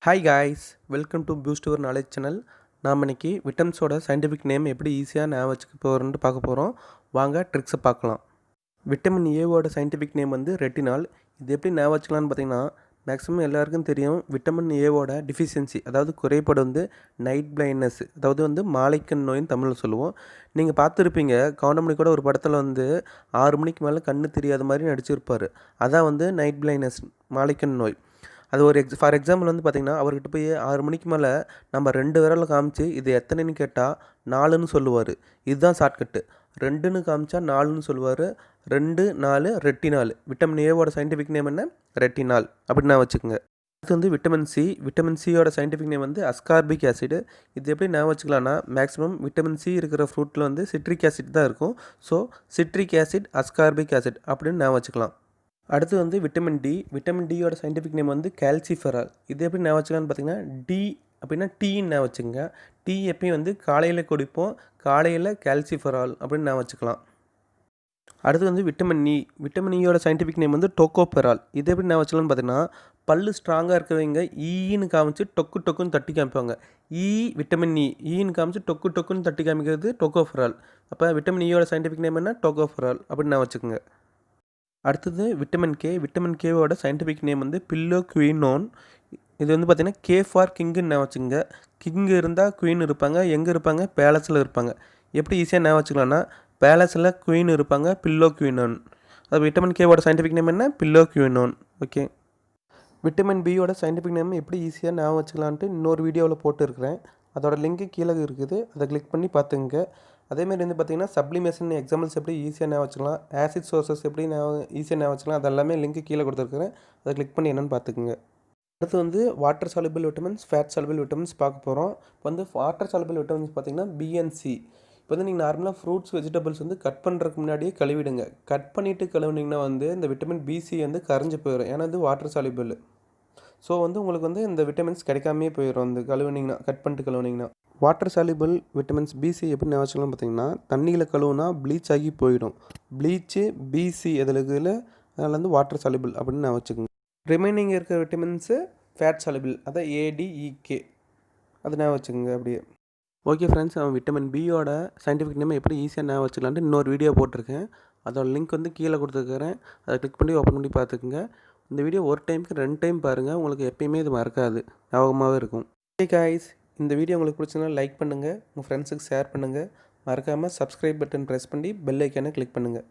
Hi guys, welcome to Boost Your Knowledge channel. நாம் இன்னைக்கு விட்டமின்ஸோட scientific name எப்படி ஈஸியாக ஞாபகம் வச்சுக்க போகிறோம்னு பார்க்க போகிறோம். வாங்க ட்ரிக்ஸை பார்க்கலாம். விட்டமின் ஏவோட சயின்டிஃபிக் நேம் வந்து ரெட்டினால். இது எப்படி ஞாபகம் வச்சுக்கலான்னு பார்த்தீங்கன்னா, மேக்ஸிமம் எல்லாருக்கும் தெரியும் விட்டமின் ஏவோட டிஃபிஷியன்சி, அதாவது குறைபாடு வந்து நைட் பிளைண்ட்னஸ், அதாவது வந்து மாலைக்கண் நோயின்னு தமிழில் சொல்லுவோம். நீங்கள் பார்த்துருப்பீங்க, கவுண்டமணி கூட ஒரு படத்தில் வந்து 6 மணிக்கு மேலே கண்ணு தெரியாத மாதிரி நடிச்சிருப்பார். அதான் வந்து நைட் பிளைண்ட்னஸ், மாலைக்கண் நோய். அது ஒரு ஃபார் எக்ஸாம்பிள் வந்து பார்த்திங்கன்னா, அவர்கிட்ட போய் 6 மணிக்கு மேலே நம்ம 2 விரலில் காமிச்சு இது எத்தனைன்னு கேட்டால் 4ன்னு சொல்லுவார். இதுதான் ஷார்ட்கட்டு. 2ன்னு காமிச்சா 4ன்னு சொல்லுவார். 2, 4 ரெட்டினால். விட்டமின் ஏவோட சயின்டிஃபிக் நேம் என்ன? ரெட்டினால் அப்படின்னு நான் வச்சுக்கோங்க. அடுத்து வந்து விட்டமின் சி. விட்டமின் சியோட சயின்டிஃபிக் நேம் வந்து அஸ்கார்பிக் ஆசிட். இது எப்படி ஞாபகம் வச்சுக்கலாம்னா, மேக்ஸிமம் விட்டமின் சி இருக்கிற ஃப்ரூட்டில் வந்து சிட்ரிக் ஆசிட் தான் இருக்கும். So citric acid, ascorbic acid அப்படின்னு ஞாபகம் வச்சுக்கலாம். அடுத்து வந்து விட்டமின் டி. விட்டமின் டியோட சயின்டிஃபிக் நேம் வந்து கால்சிஃபெரால். இது எப்படி ஞாபகம் வச்சுக்கலான்னு பார்த்தீங்கன்னா, டி அப்படின்னா டீன்னு ஞாபகம் வச்சுக்கோங்க. டீ எப்பயும் வந்து காலையில் குடிப்போம். காலையில் கால்சிஃபெரால் அப்படின்னு ஞாபகம் வச்சுக்கலாம். அடுத்து வந்து விட்டமின் இ. விட்டமின் இயோட சயின்டிஃபிக் நேம் வந்து டோகோபெரால். இது எப்படி ஞாபகம் வச்சுக்கலான்னு பார்த்தீங்கன்னா, பல்லு ஸ்ட்ராங்காக இருக்கிறவங்க ஈன்னு காமிச்சு டொக்கு டொக்குன்னு தட்டி காமிப்பாங்க. விட்டமின் ஈன்னு காமிச்சு டொக்கு டொக்குன்னு தட்டி காமிக்கிறது டோகோபெரால். அப்போ விட்டமின் இயோட சயின்டிஃபிக் நேம் என்ன? டோகோபெரால் அப்படின்னு ஞாபகம் வச்சுக்கோங்க. அடுத்தது விட்டமின் கே. விட்டமின் கேவோட சயின்டிஃபிக் நேம் வந்து பில்லோக்வினோன். இது வந்து பார்த்திங்கன்னா கே ஃபார் கிங்குன்னு ஞாபகம் வச்சுங்க. கிங் இருந்தால் குயின் இருப்பாங்க. எங்கே இருப்பாங்க? பேலஸில் இருப்பாங்க. எப்படி ஈஸியாக ஞாபகம் வச்சுக்கலாம்னா, பேலஸில் குயின் இருப்பாங்க, பில்லோக்வினோன். அது விட்டமின் கேவோட சயின்டிஃபிக் நேம் என்ன? பில்லோக்வினோன். ஓகே. விட்டமின் பியோட சயின்டிஃபிக் நேம் எப்படி ஈஸியாக ஞாபகம் வச்சுக்கலான்ட்டு இன்னொரு வீடியோவில் போட்டுருக்கிறேன். அதோட லிங்க்கு கீழே இருக்குது. அதை கிளிக் பண்ணி பார்த்துங்க. அதேமாதிரி வந்து பார்த்திங்கன்னா, சப்ளிமேஷன் எக்ஸாம்பிள்ஸ் எப்படி ஈஸியாக ஞாபகம் வச்சுக்கலாம், ஆசிட் சோர்சஸ் எப்படி ஈஸியாக ஞாபகம் வச்சுக்கலாம், அது எல்லாமே லிங்க்கு கீழே கொடுத்துருக்குறேன். அதை கிளிக் பண்ணி என்னென்னு பார்த்துக்குங்க. அடுத்து வந்து water soluble vitamins, fat soluble vitamins பார்க்க போகிறோம். இப்போ வந்து வாட்டர் சாலுபிள் விட்டமின்ஸ் பார்த்திங்கன்னா பிஎன்சி. இப்போ வந்து நீங்கள் நார்மலாக ஃப்ரூட்ஸ் வெஜிடபிள்ஸ் வந்து கட் பண்ணுறதுக்கு முன்னாடியே கழுவிடுங்க. கட் பண்ணிவிட்டு கழுவுனிங்கன்னா வந்து இந்த விட்டமின் பிசி வந்து கரைஞ்சி போயிடும். ஏன்னா இது வாட்டர் சாலுபிள். ஸோ வந்து உங்களுக்கு வந்து இந்த விட்டமின்ஸ் கிடைக்காமே போயிடும் அந்த கழுவுனிங்கன்னா, கட் பண்ணிட்டு கழுவுனிங்கன்னா. வாட்டர் சால்யூபிள் விட்டமின்ஸ் பிசி எப்படி ஞாபகம் வச்சுக்கலாம் பார்த்தீங்கன்னா, தண்ணியில் கழுவுனா ப்ளீச் ஆகி போயிடும். ப்ளீச்சு பிசி எதில் இருக்குதுல, அதில் வந்து வாட்டர் சால்யூபிள் அப்படின்னு ஞாபகம் வச்சுக்கோங்க. ரிமைனிங் இருக்கிற விட்டமின்ஸு ஃபேட் சால்யூபிள், அதான் ஏடிஇகே, அது ஞாபகம் வச்சுக்கோங்க அப்படியே. ஓகே ஃப்ரெண்ட்ஸ், அவன் விட்டமின் பியோட சயின்டிஃபிக் நேம் எப்படி ஈஸியாக ஞாபகம் வச்சுக்கலான்ட்டு இன்னொரு வீடியோ போட்டிருக்கேன். அதோட லிங்க் வந்து கீழே கொடுத்துருக்கிறேன். அதை கிளிக் பண்ணி ஓப்பன் பண்ணி பார்த்துக்குங்க. இந்த வீடியோ ஒரு டைமுக்கு 2 டைம் பாருங்கள். உங்களுக்கு எப்பயுமே இது மறக்காது, ஞாபகமாகவே இருக்கும். ஓகே காய்ஸ், இந்த வீடியோ உங்களுக்கு பிடிச்சதுனா லைக் பண்ணுங்கள், உங்கள் ஃப்ரெண்ட்ஸுக்கு ஷேர் பண்ணுங்கள். மறக்காமல் சப்ஸ்கிரைப் பட்டன் ப்ரெஸ் பண்ணி பெல் ஐக்கானை கிளிக் பண்ணுங்கள்.